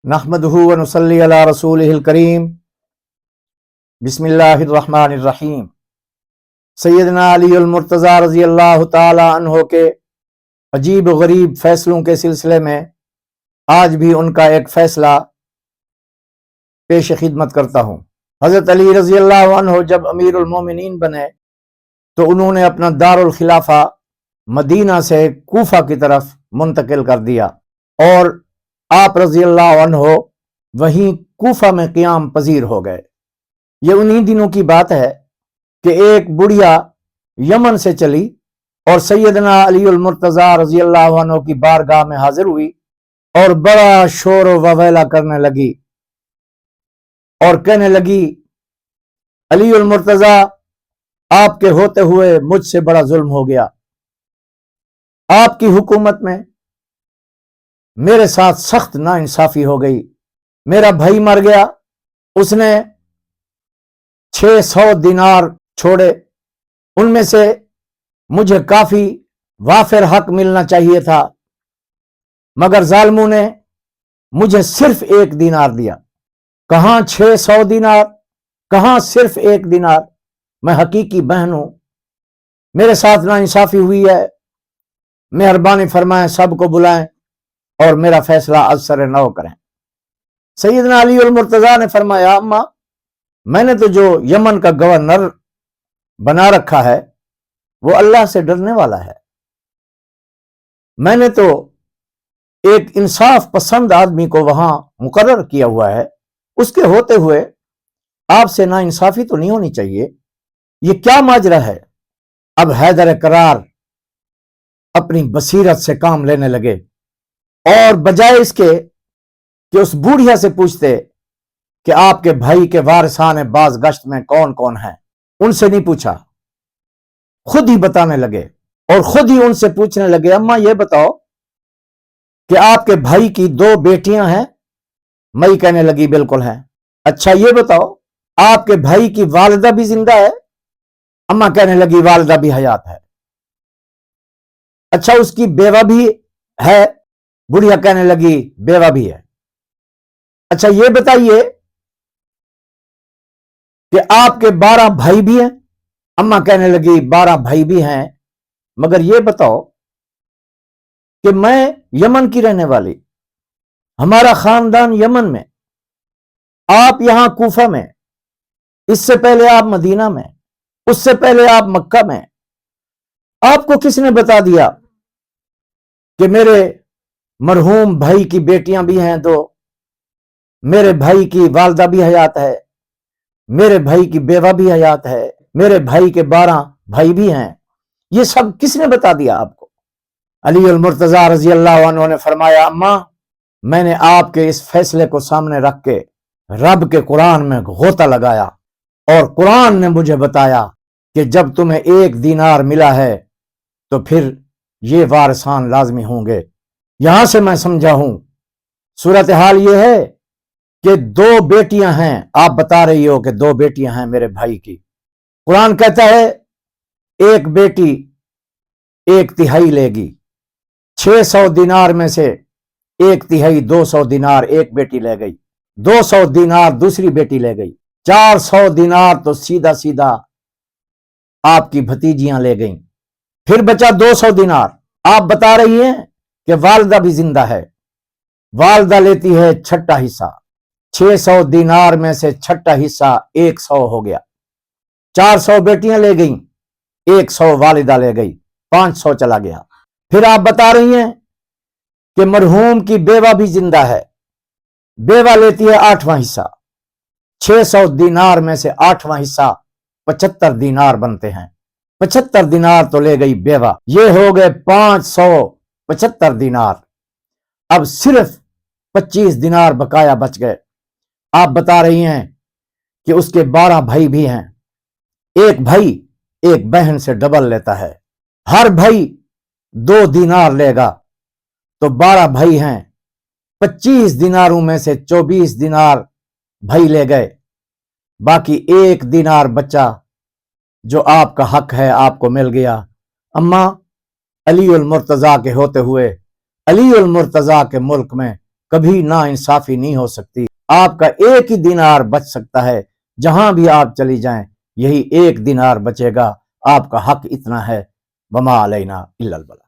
نحمدہ و نصلی علی رسولہ الکریم بسم اللہ الرحمن الرحیم۔ سیدنا علی المرتضیٰ رضی اللہ تعالی عنہ کے عجیب و غریب فیصلوں کے سلسلے میں آج بھی ان کا ایک فیصلہ پیش خدمت کرتا ہوں۔ حضرت علی رضی اللہ عنہ جب امیر المومنین بنے تو انہوں نے اپنا دارالخلافہ مدینہ سے کوفہ کی طرف منتقل کر دیا اور آپ رضی اللہ عنہ وہیں کوفہ میں قیام پذیر ہو گئے۔ یہ انہی دنوں کی بات ہے کہ ایک بڑھیا یمن سے چلی اور سیدنا علی المرتضیٰ رضی اللہ عنہ کی بارگاہ میں حاضر ہوئی اور بڑا شور و وویلا کرنے لگی اور کہنے لگی، علی المرتضیٰ، آپ کے ہوتے ہوئے مجھ سے بڑا ظلم ہو گیا۔ آپ کی حکومت میں میرے ساتھ سخت ناانصافی ہو گئی۔ میرا بھائی مر گیا، اس نے 600 دینار چھوڑے، ان میں سے مجھے کافی وافر حق ملنا چاہیے تھا، مگر ظالموں نے مجھے صرف 1 دینار دیا۔ کہاں 600 دینار، کہاں صرف 1 دینار؟ میں حقیقی بہن ہوں، میرے ساتھ ناانصافی ہوئی ہے، مہربانی فرمائیں سب کو بلائیں اور میرا فیصلہ از سر نو کریں۔ سیدنا علی المرتضیٰ نے فرمایا، اماں، میں نے تو جو یمن کا گورنر بنا رکھا ہے وہ اللہ سے ڈرنے والا ہے، میں نے تو ایک انصاف پسند آدمی کو وہاں مقرر کیا ہوا ہے، اس کے ہوتے ہوئے آپ سے ناانصافی تو نہیں ہونی چاہیے، یہ کیا ماجرا ہے؟ اب حیدر کرار اپنی بصیرت سے کام لینے لگے اور بجائے اس کے کہ اس بوڑھیا سے پوچھتے کہ آپ کے بھائی کے وارثان باز گشت میں کون کون ہیں، ان سے نہیں پوچھا، خود ہی بتانے لگے اور خود ہی ان سے پوچھنے لگے، اماں یہ بتاؤ کہ آپ کے بھائی کی 2 بیٹیاں ہیں؟ مئی کہنے لگی بالکل ہیں۔ اچھا یہ بتاؤ آپ کے بھائی کی والدہ بھی زندہ ہے؟ اماں کہنے لگی والدہ بھی حیات ہے۔ اچھا اس کی بیوہ بھی ہے؟ بڑھیا کہنے لگی بیوہ بھی ہے۔ اچھا یہ بتائیے کہ آپ کے 12 بھائی بھی ہیں؟ اماں کہنے لگی 12 بھائی بھی ہیں، مگر یہ بتاؤ کہ میں یمن کی رہنے والی، ہمارا خاندان یمن میں، آپ یہاں کوفہ میں، اس سے پہلے آپ مدینہ میں، اس سے پہلے آپ مکہ میں، آپ کو کس نے بتا دیا کہ میرے مرحوم بھائی کی بیٹیاں بھی ہیں 2، میرے بھائی کی والدہ بھی حیات ہے، میرے بھائی کی بیوہ بھی حیات ہے، میرے بھائی کے 12 بھائی بھی ہیں؟ یہ سب کس نے بتا دیا آپ کو؟ علی المرتضیٰ رضی اللہ عنہ نے فرمایا، اماں، میں نے آپ کے اس فیصلے کو سامنے رکھ کے رب کے قرآن میں غوطہ لگایا اور قرآن نے مجھے بتایا کہ جب تمہیں 1 دینار ملا ہے تو پھر یہ وارثان لازمی ہوں گے۔ یہاں سے میں سمجھا ہوں صورتحال یہ ہے کہ 2 بیٹیاں ہیں، آپ بتا رہی ہو کہ 2 بیٹیاں ہیں میرے بھائی کی، قرآن کہتا ہے 1 بیٹی 1/3 لے گی، 600 دینار میں سے 1/3 200 دینار ایک بیٹی لے گئی، 200 دینار دوسری بیٹی لے گئی، 400 دینار تو سیدھا سیدھا آپ کی بھتیجیاں لے گئیں، پھر بچا 200 دینار۔ آپ بتا رہی ہیں کہ والدہ بھی زندہ ہے، والدہ لیتی ہے 6واں حصہ، 600 دینار میں سے 6واں حصہ 100 ہو گیا، 400 بیٹیاں لے گئیں، 100 والدہ لے گئی، 500 چلا گیا۔ پھر آپ بتا رہی ہیں کہ مرحوم کی بیوہ بھی زندہ ہے، بیوہ لیتی ہے 8واں حصہ، 600 دینار میں سے 8واں حصہ 75 دینار بنتے ہیں، 75 دینار تو لے گئی بیوہ، یہ ہو گئے 575 دینار۔ اب صرف 25 دینار بقایا بچ گئے۔ آپ بتا رہی ہیں کہ اس کے 12 بھائی بھی ہیں، ایک بھائی ایک بہن سے ڈبل لیتا ہے، ہر بھائی 2 دینار لے گا تو 12 بھائی ہیں، 25 دیناروں میں سے 24 دینار بھائی لے گئے، باقی 1 دینار بچہ جو آپ کا حق ہے آپ کو مل گیا۔ اماں، علی المرتضیٰ کے ہوتے ہوئے علی المرتضیٰ کے ملک میں کبھی نا انصافی نہیں ہو سکتی. آپ کا ایک ہی دینار بچ سکتا ہے. جہاں بھی آپ چلی جائیں یہی ایک دینار بچے گا. آپ کا حق اتنا ہے. وما علینا الا البلاغ.